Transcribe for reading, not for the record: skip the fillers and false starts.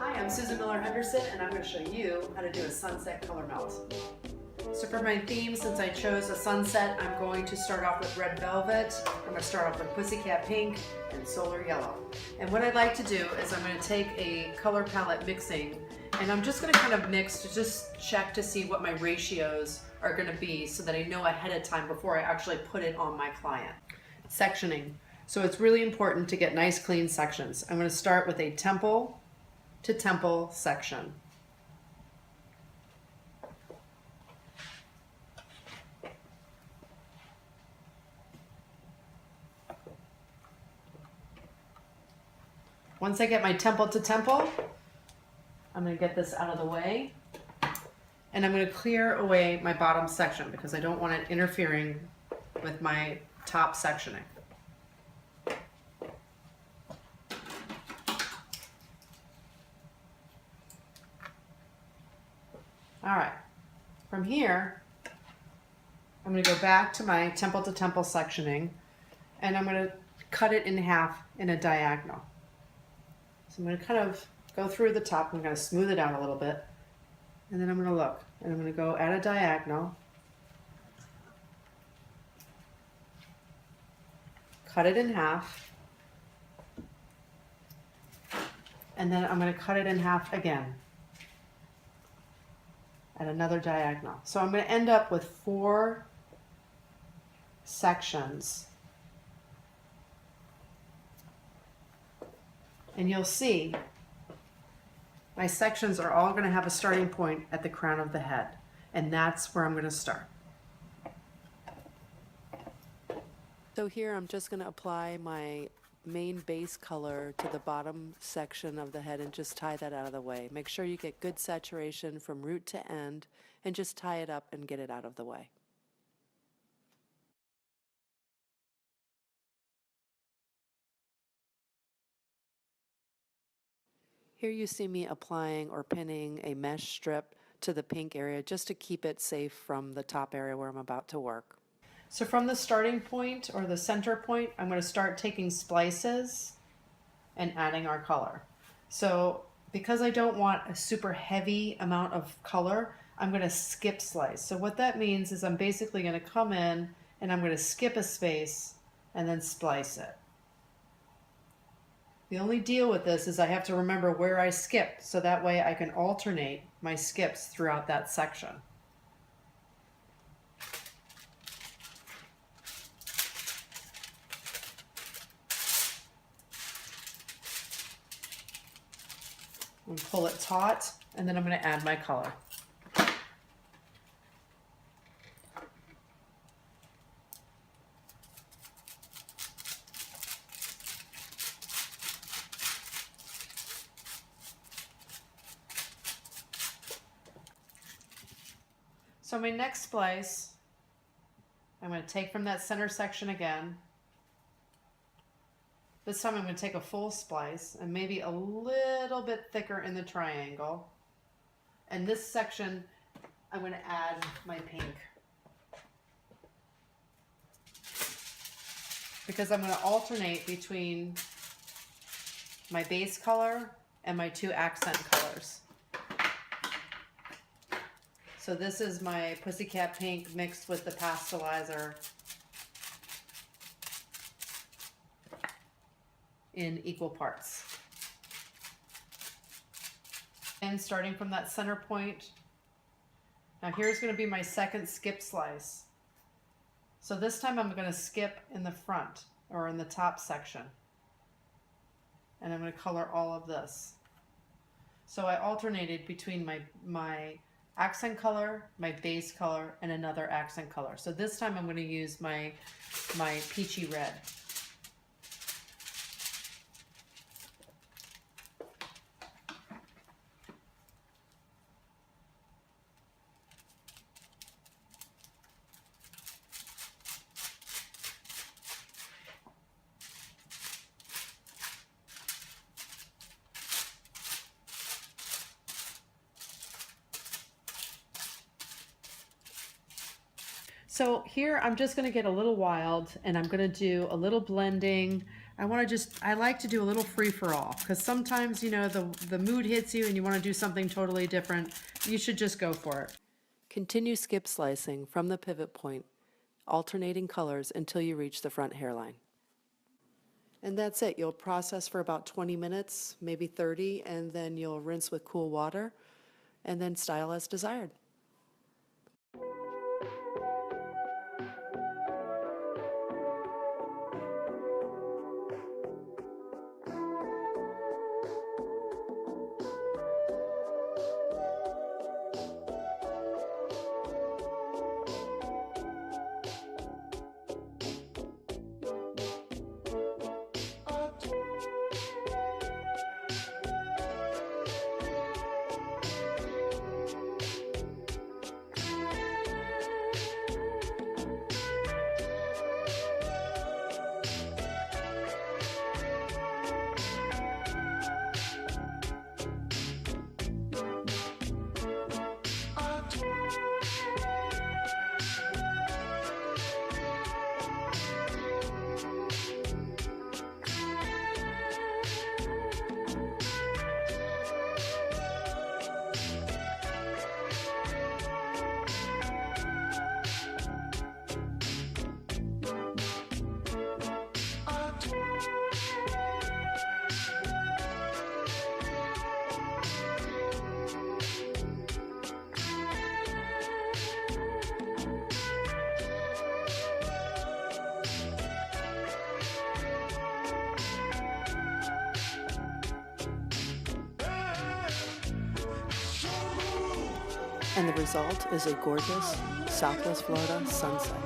Hi, I'm Susan Miller-Henderson, and I'm going to show you how to do a sunset color melt. So for my theme, since I chose a sunset, I'm going to start off with red velvet. I'm going to start off with pussycat pink and solar yellow. And what I'd like to do is I'm going to take a color palette mixing, and I'm just going to kind of mix to just check to see what my ratios are going to be so that I know ahead of time before I actually put it on my client. Sectioning. So it's really important to get nice clean sections. I'm going to start with a temple to temple section. Once I get my temple to temple, I'm going to get this out of the way, and I'm going to clear away my bottom section because I don't want it interfering with my top sectioning. All right, from here, I'm going to go back to my temple to temple sectioning, and I'm going to cut it in half in a diagonal. So I'm going to kind of go through the top. I'm going to smooth it out a little bit, and then I'm going to look, and I'm going to go at a diagonal, cut it in half, and then I'm going to cut it in half again at another diagonal. So I'm going to end up with 4 sections. And you'll see my sections are all going to have a starting point at the crown of the head, and that's where I'm going to start. So here I'm just going to apply my main base color to the bottom section of the head and just tie that out of the way. Make sure you get good saturation from root to end and just tie it up and get it out of the way. Here you see me applying or pinning a mesh strip to the pink area just to keep it safe from the top area where I'm about to work. So from the starting point or the center point, I'm going to start taking splices and adding our color. So because I don't want a super heavy amount of color, I'm going to skip slice. So what that means is I'm basically going to come in and I'm going to skip a space and then splice it. The only deal with this is I have to remember where I skipped, so that way I can alternate my skips throughout that section. I'm going to pull it taut, and then I'm going to add my color. So my next splice, I'm going to take from that center section again. This time I'm going to take a full splice and maybe a little bit thicker in the triangle. And this section, I'm going to add my pink. Because I'm going to alternate between my base color and my 2 accent colors. So this is my pussycat pink mixed with the pastelizer in equal parts. And starting from that center point, now here's going to be my second skip slice. So this time I'm going to skip in the front or in the top section. And I'm going to color all of this. So I alternated between my accent color, my base color, and another accent color. So this time I'm going to use my peachy red. So here I'm just going to get a little wild, and I'm going to do a little blending. I like to do a little free for all, because sometimes, you know, the mood hits you and you want to do something totally different. You should just go for it. Continue skip slicing from the pivot point, alternating colors until you reach the front hairline. And that's it. You'll process for about 20 minutes, maybe 30, and then you'll rinse with cool water and then style as desired. And the result is a gorgeous Southwest Florida sunset.